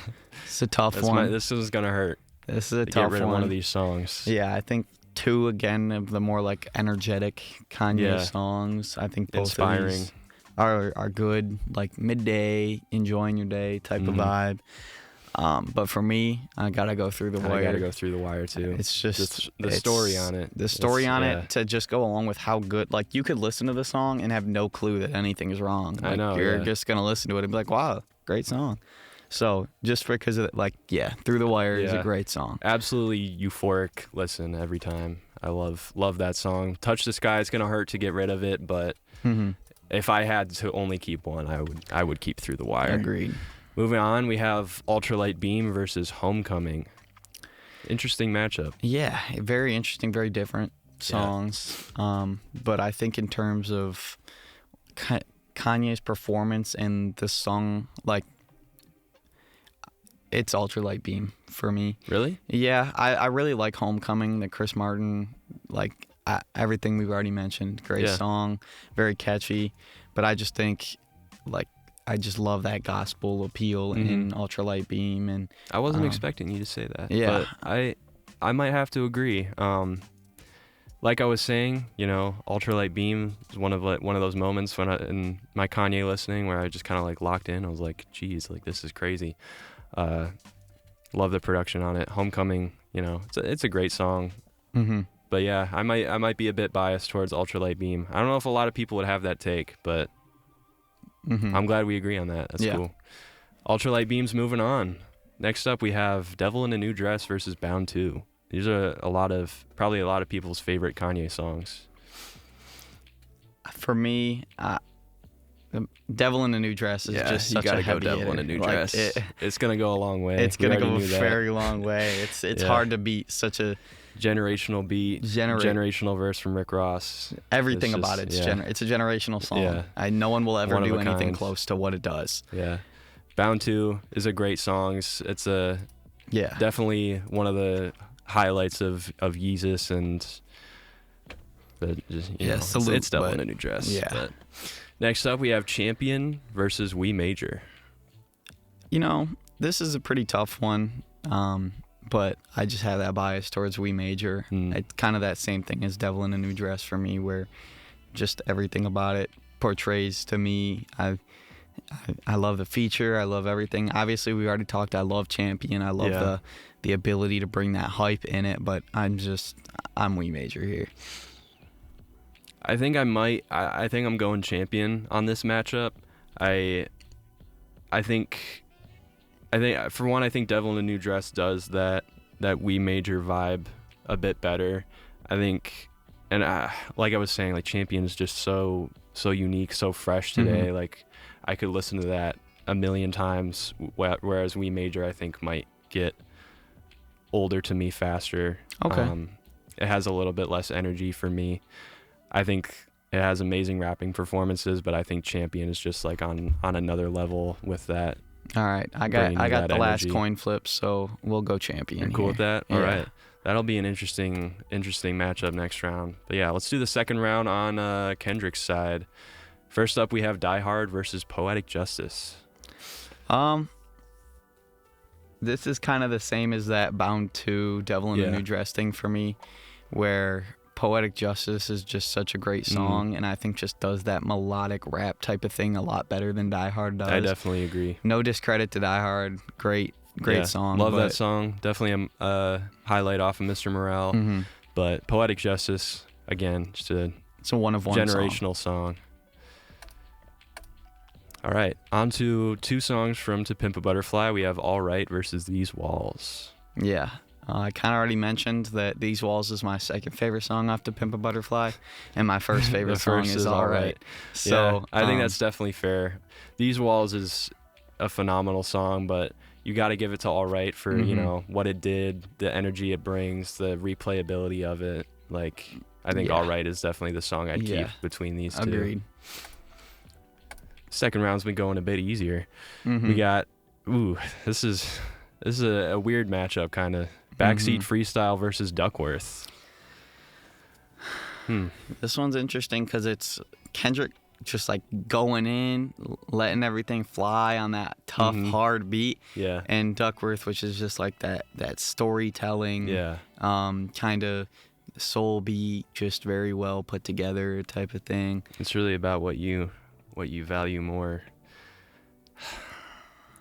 a tough one. This is gonna hurt. This is a to tough get rid one. of one of these songs. Yeah, I think two again of the more like energetic Kanye songs. I think both inspiring of these are good, like midday, enjoying your day type of vibe. But for me, I gotta go Through the Wire. I gotta go Through the Wire too. It's just the story on it. The story on it to just go along with how good. Like you could listen to the song and have no clue that anything is wrong. Like, I know. You're just gonna listen to it and be like, "Wow, great song." So just because of Through the Wire is a great song. Absolutely euphoric listen every time. I love that song. Touch the Sky, it's gonna hurt to get rid of it, but if I had to only keep one, I would keep Through the Wire. Agreed. Moving on, we have Ultralight Beam versus Homecoming. Interesting matchup. Yeah, very interesting, very different songs. But I think in terms of Kanye's performance and the song, like, it's Ultralight Beam for me. Really? Yeah, I really like Homecoming, the Chris Martin, like everything we've already mentioned. Great song, very catchy. But I just think, like, I just love that gospel appeal in Ultralight Beam. And I wasn't expecting you to say that. Yeah. But I might have to agree. Like I was saying, you know, Ultralight Beam is one of those moments when in my Kanye listening where I just kind of like locked in. I was like, geez, like this is crazy. Love the production on it. Homecoming, you know, it's a great song. But yeah, I might be a bit biased towards Ultralight Beam. I don't know if a lot of people would have that take, but I'm glad we agree on that. That's cool. Ultralight Beam's moving on. Next up, we have Devil in a New Dress versus Bound 2. These are probably a lot of people's favorite Kanye songs. For me, the Devil in a New Dress is just such a heavy Devil in a New Dress. It's gonna go a long way. It's gonna go a very long way. It's hard to beat such a generational beat, generational verse from Rick Ross. Everything about it. It's a generational song. No one will ever do anything close to what it does. Yeah. Bound 2 is a great song. It's definitely one of the highlights of Yeezus, and it's Devil in a New Dress. Yeah. But next up, we have Champion versus We Major. You know, this is a pretty tough one, but I just have that bias towards We Major. It's kind of that same thing as Devil in a New Dress for me, where just everything about it portrays to me. I love the feature. I love everything. Obviously, we already talked. I love Champion. I love the ability to bring that hype in it, but I'm We Major here. I think I'm going Champion on this matchup. I think for one, I think Devil in a New Dress does that We Major vibe a bit better. I think, and like I was saying, like Champion is just so unique, so fresh today. Like I could listen to that a million times, whereas We Major I think might get older to me faster. Okay. It has a little bit less energy for me. I think it has amazing rapping performances, but I think Champion is just like on another level with that. All right, I got the last coin flip, so we'll go Champion. You're cool here. with that? Yeah. All right. That'll be an interesting matchup next round. But yeah, let's do the second round on Kendrick's side. First up, we have Die Hard versus Poetic Justice. This is kind of the same as that Bound 2 Devil in a New Dress thing for me, where Poetic Justice is just such a great song, and I think just does that melodic rap type of thing a lot better than Die Hard does. I definitely agree. No discredit to Die Hard. Great song. Love that song. Definitely a highlight off of Mr. Morale. But Poetic Justice, again, just it's a one-of-one generational song. All right, on to two songs from To Pimp a Butterfly. We have All Right versus These Walls. Yeah. I kind of already mentioned that These Walls is my second favorite song off To Pimp a Butterfly, and my first favorite song is All Right. So yeah, I think that's definitely fair. These Walls is a phenomenal song, but you got to give it to All Right for you know what it did, the energy it brings, the replayability of it. Like I think All Right is definitely the song I'd keep between these two. Agreed. Second round's been going a bit easier. We got this is a weird matchup kind of. Backseat Freestyle versus Duckworth. This one's interesting because it's Kendrick just like going in, letting everything fly on that tough, hard beat. Yeah. And Duckworth, which is just like that storytelling, kind of soul beat, just very well put together type of thing. It's really about what you value more.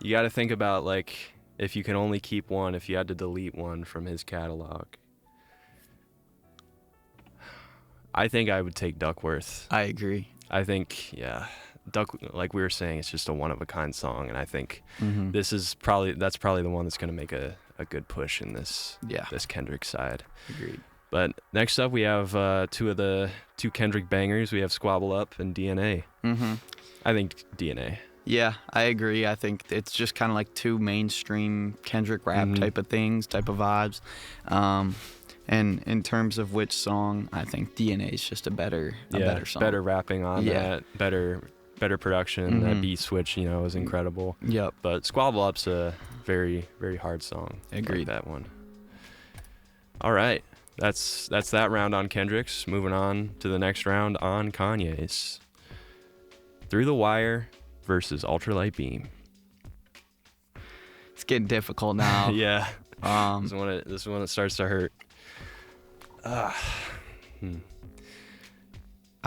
You got to think about like, if you can only keep one, if you had to delete one from his catalog. I think I would take Duckworth. I agree. I think, like we were saying, it's just a one-of-a-kind song, and I think that's probably the one that's going to make a good push in this Kendrick side. Agreed. But next up, we have two Kendrick bangers. We have Squabble Up and DNA. I think DNA. Yeah, I agree. I think it's just kind of like two mainstream Kendrick rap type of things, type of vibes. And in terms of which song, I think DNA is just a better song. Better rapping on that, better production. That beat switch, is incredible. Yep. But Squabble Up's a very, very hard song. Agreed. Like that one. All right. That's that round on Kendrick's. Moving on to the next round on Kanye's. Through the Wire versus Ultralight Beam. It's getting difficult now. Yeah. This is when it starts to hurt. I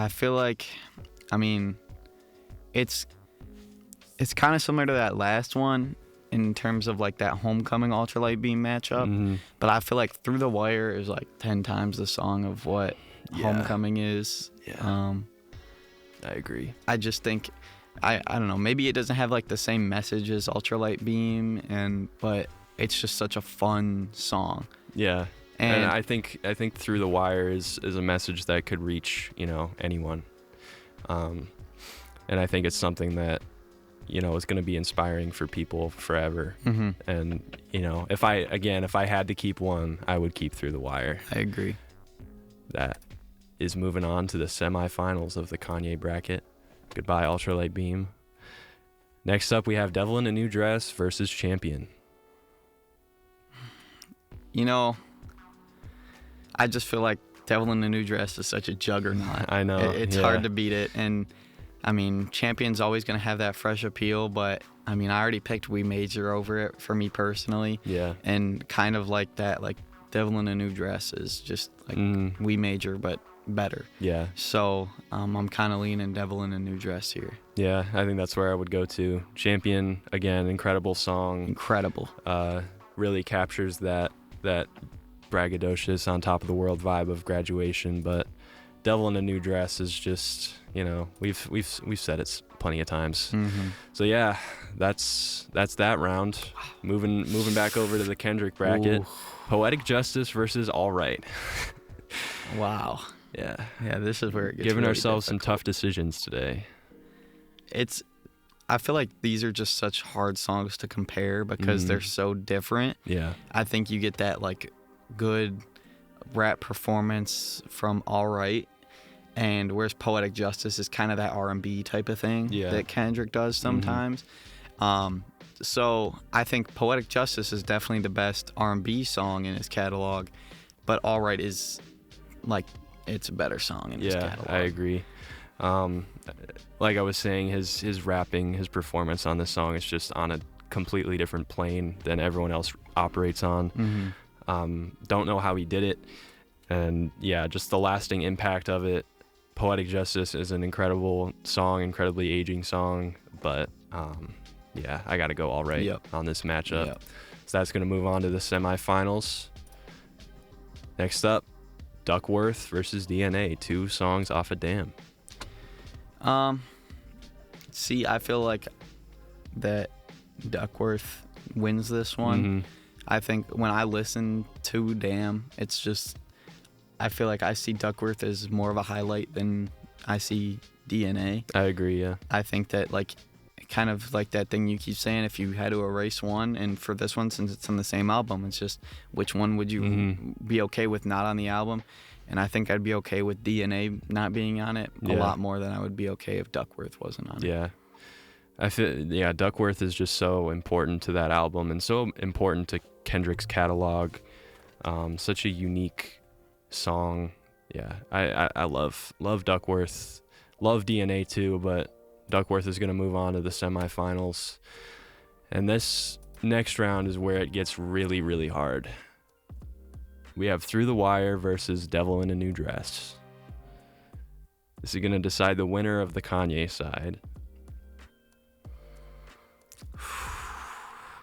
feel like, it's kind of similar to that last one in terms of like that Homecoming Ultralight Beam matchup, but I feel like Through the Wire is like 10 times the song of what Homecoming is. Yeah. I agree. I just think, I don't know, maybe it doesn't have like the same message as Ultralight Beam, but it's just such a fun song. Yeah. And I think Through the Wire is a message that could reach, anyone. And I think it's something that, is going to be inspiring for people forever. And, if I had to keep one, I would keep Through the Wire. I agree. That is moving on to the semifinals of the Kanye bracket. Goodbye, Ultralight Beam. Next up, we have Devil in a New Dress versus Champion. I just feel like Devil in a New Dress is such a juggernaut. I know. It's hard to beat it. And, Champion's always going to have that fresh appeal, but, I already picked We Major over it for me personally. Yeah. And kind of like that, like, Devil in a New Dress is just like We Major, but better. Yeah. So I'm kind of leaning Devil in a New Dress here. Yeah, I think that's where I would go to. Champion, again, incredible song. Incredible. Really captures that braggadocious on top of the world vibe of Graduation, but Devil in a New Dress is just, we've said it plenty of times. Mm-hmm. So yeah, that's that round. Moving back over to the Kendrick bracket. Ooh. Poetic Justice versus All Right. Wow. Yeah. Yeah, this is where it gets Giving really ourselves some difficult. tough decisions today. I feel like these are just such hard songs to compare because they're so different. Yeah. I think you get that like good rap performance from All Right, and whereas Poetic Justice is kind of that R&B type of thing that Kendrick does sometimes. So I think Poetic Justice is definitely the best R&B song in his catalog, but All Right is like it's a better song in his catalog. I agree. Like I was saying, his rapping, his performance on this song is just on a completely different plane than everyone else operates on. Don't know how he did it, and yeah, just the lasting impact of it. Poetic Justice is an incredible song, incredibly aging song, but yeah, I gotta go All Right on this matchup. So that's gonna move on to the semifinals. Next up, Duckworth versus DNA, 2 songs off of Damn. See, I feel like that Duckworth wins this one. I think when I listen to Damn, it's just, I feel like I see Duckworth as more of a highlight than I see DNA. I agree, yeah. I think that, like, kind of like that thing you keep saying, if you had to erase one, and for this one, since it's on the same album, it's just which one would you be okay with not on the album? And I think I'd be okay with DNA not being on it a lot more than I would be okay if Duckworth wasn't on it. Yeah. I feel, Duckworth is just so important to that album and so important to Kendrick's catalog. Such a unique song. Yeah, I love Duckworth. Love DNA too, but Duckworth is going to move on to the semifinals. And this next round is where it gets really, really hard. We have Through the Wire versus Devil in a New Dress. This is going to decide the winner of the Kanye side.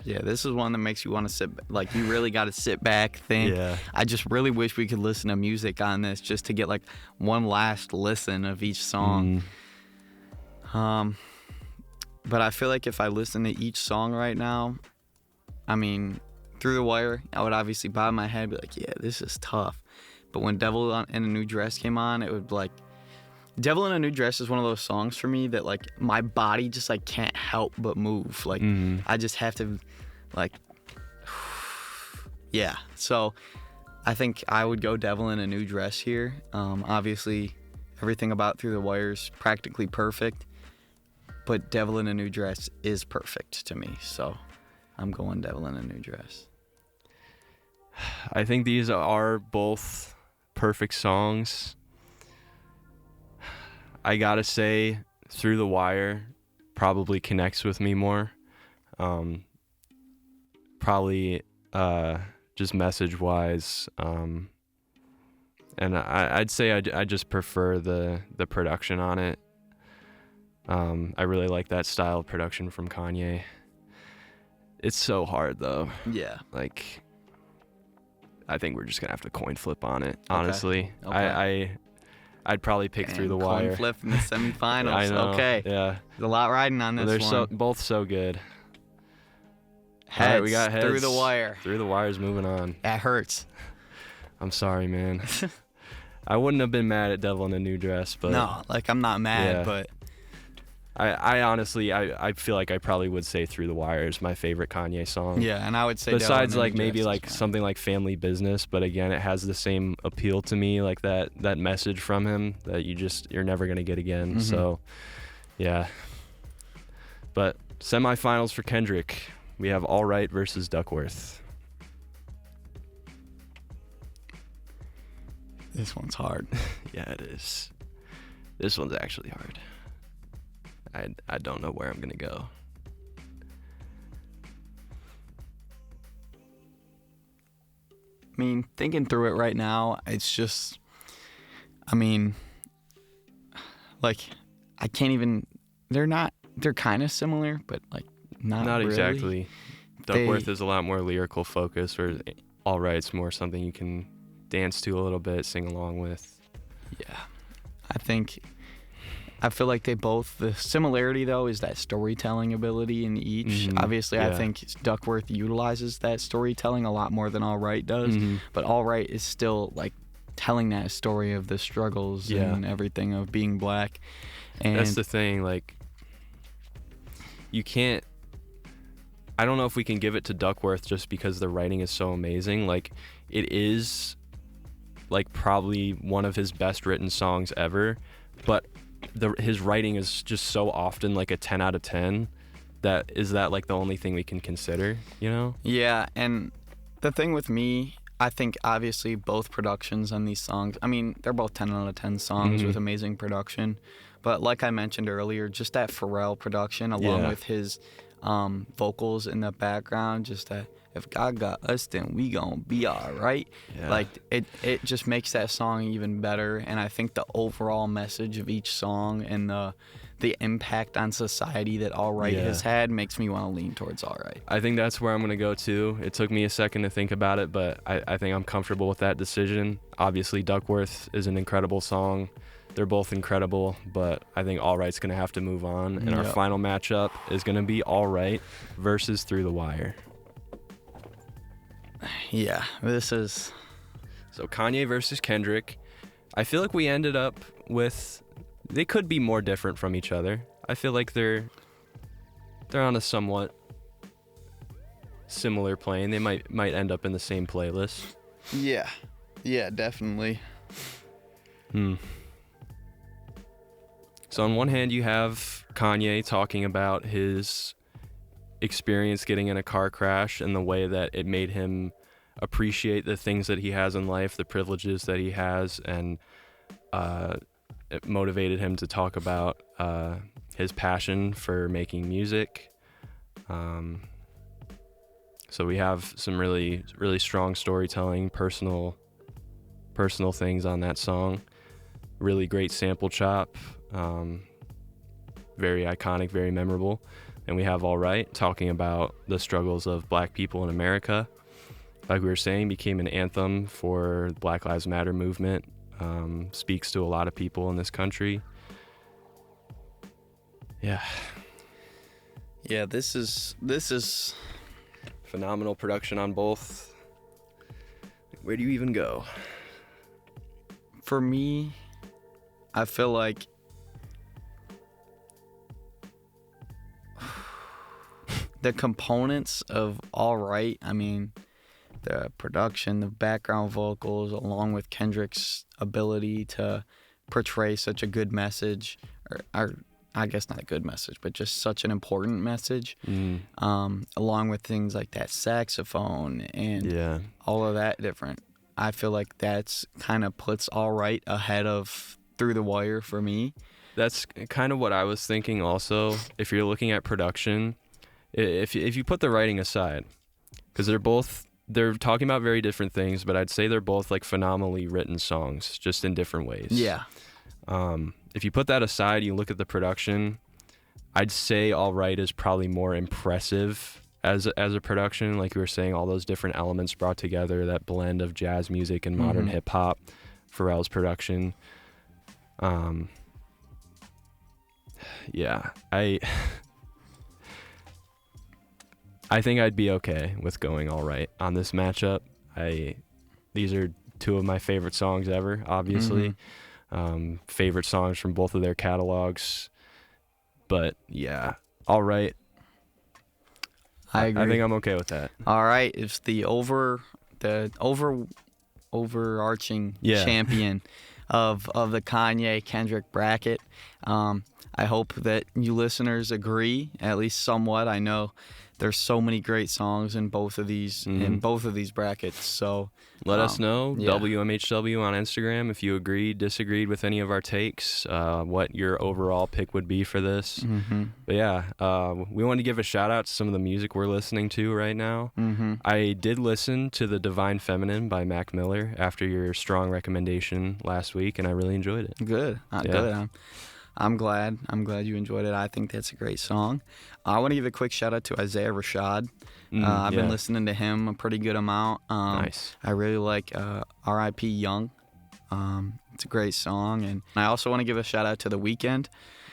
Yeah, this is one that makes you want to sit, like, you really got to sit back, think. Yeah. I just really wish we could listen to music on this just to get, like, one last listen of each song. But I feel like if I listen to each song right now, I mean, Through the Wire, I would obviously bob my head and be like, yeah, this is tough. But when Devil in a New Dress came on, it would be like, Devil in a New Dress is one of those songs for me that, like, my body just, like, can't help but move. Like, I just have to, like, yeah. So I think I would go Devil in a New Dress here. Obviously, everything about Through the Wire is practically perfect, but Devil in a New Dress is perfect to me. So I'm going Devil in a New Dress. I think these are both perfect songs. I gotta say, Through the Wire probably connects with me more. Probably just message-wise. And I'd say I just prefer the production on it. I really like that style of production from Kanye. It's so hard, though. Yeah. Like, I think we're just gonna have to coin flip on it, honestly. Okay. I'd probably pick Through the Wire. Coin flip in the semifinals. I know, okay. yeah. There's a lot riding on this They're one. both so good. Heads, all right, we got heads. Through the Wire. Through the Wire's moving on. That hurts. I'm sorry, man. I wouldn't have been mad at Devil in a New Dress, but No, like, I'm not mad, Yeah. but I honestly I feel like I probably would say Through the Wire is my favorite Kanye song. yeah, and I would say Besides, Devil in a like, New maybe Dress like is mine. something like Family Business, but again, it has the same appeal to me, like that message from him that you're never gonna get again. So, yeah. But semifinals for Kendrick, we have All Right versus Duckworth. This one's hard. Yeah, it is. This one's actually hard. I don't know where I'm gonna go. I mean, thinking through it right now, it's just, I mean, like, I can't even, they're kind of similar, but, like, not really. Exactly. Duckworth is a lot more lyrical focus, where All Right's more something you can dance to a little bit, sing along with. Yeah. I think I feel like the similarity though is that storytelling ability in each. Obviously, I think Duckworth utilizes that storytelling a lot more than All Right does, but All Right is still like telling that story of the struggles and everything of being black. And that's the thing, like, you can't, I don't know if we can give it to Duckworth just because the writing is so amazing. Like, it is like probably one of his best written songs ever, but his writing is just so often like a 10 out of 10 that like the only thing we can consider, you know? Yeah, and the thing with me, I think obviously both productions on these songs, I mean, they're both 10 out of 10 songs with amazing production, but like I mentioned earlier, just that Pharrell production along with his vocals in the background, just that if God got us, then we gonna be all right. Like it just makes that song even better. And I think the overall message of each song and the impact on society that All Right has had makes me want to lean towards All Right. I think that's where I'm gonna go to. It took me a second to think about it, but I think I'm comfortable with that decision. Obviously, Duckworth is an incredible song. They're both incredible, but I think All Right's gonna have to move on. And our final matchup is gonna be All Right versus Through the Wire. Yeah, this is... So Kanye versus Kendrick. I feel like we ended up with... They could be more different from each other. I feel like they're on a somewhat similar plane. They might end up in the same playlist. Yeah, definitely. So on one hand, you have Kanye talking about his experience getting in a car crash and the way that it made him appreciate the things that he has in life, the privileges that he has, and it motivated him to talk about his passion for making music. So we have some really, really strong storytelling, personal things on that song. Really great sample chop. Very iconic, very memorable. And we have All Right talking about the struggles of black people in America. Like we were saying, became an anthem for the Black Lives Matter movement. Speaks to a lot of people in this country. Yeah, this is phenomenal production on both. Where do you even go? For me, I feel like the components of All Right, I mean, the production, the background vocals, along with Kendrick's ability to portray such a good message, or I guess not a good message, but just such an important message, along with things like that saxophone and all of that different. I feel like that's kind of puts All Right ahead of Through the Wire for me. That's kind of what I was thinking also. If you're looking at production, if you put the writing aside, because they're talking about very different things, but I'd say they're both like phenomenally written songs, just in different ways. Yeah. If you put that aside, you look at the production, I'd say All Right is probably more impressive as a production. Like you were saying, all those different elements brought together, that blend of jazz music and modern hip hop, Pharrell's production. Yeah, I think I'd be okay with going All Right on this matchup. These are two of my favorite songs ever, obviously. Favorite songs from both of their catalogs. But yeah, All Right. I agree. I think I'm okay with that. All Right is the overarching champion of the Kanye Kendrick bracket. I hope that you listeners agree, at least somewhat. I know there's so many great songs in both of these brackets. So let us know, WMHW on Instagram, if you agreed, disagreed with any of our takes, what your overall pick would be for this. But yeah, we want to give a shout out to some of the music we're listening to right now. I did listen to The Divine Feminine by Mac Miller after your strong recommendation last week, and I really enjoyed it. Good. Good. I'm glad you enjoyed it. I think that's a great song. I want to give a quick shout out to Isaiah Rashad. I've been listening to him a pretty good amount. Nice. I really like R.I.P. Young. It's a great song. And I also want to give a shout out to The Weeknd.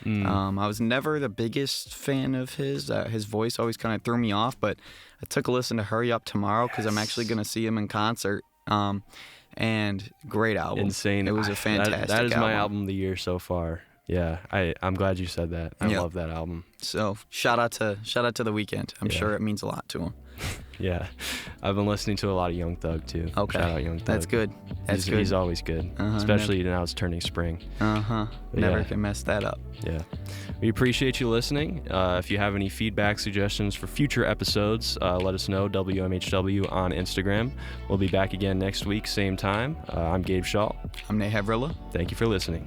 I was never the biggest fan of his. His voice always kind of threw me off, but I took a listen to Hurry Up Tomorrow because I'm actually going to see him in concert. And great album. Insane. It was a fantastic That is album. my album of the year so far. Yeah, I'm glad you said that. I love that album. So shout out to The Weeknd. I'm sure it means a lot to him. Yeah, I've been listening to a lot of Young Thug too. Okay, shout out Young Thug. That's good. He's always good, especially now it's turning spring. Never can mess that up. Yeah, we appreciate you listening. If you have any feedback, suggestions for future episodes, let us know. WMHW on Instagram. We'll be back again next week, same time. I'm Gabe Schall. I'm Nate Havrilla. Thank you for listening.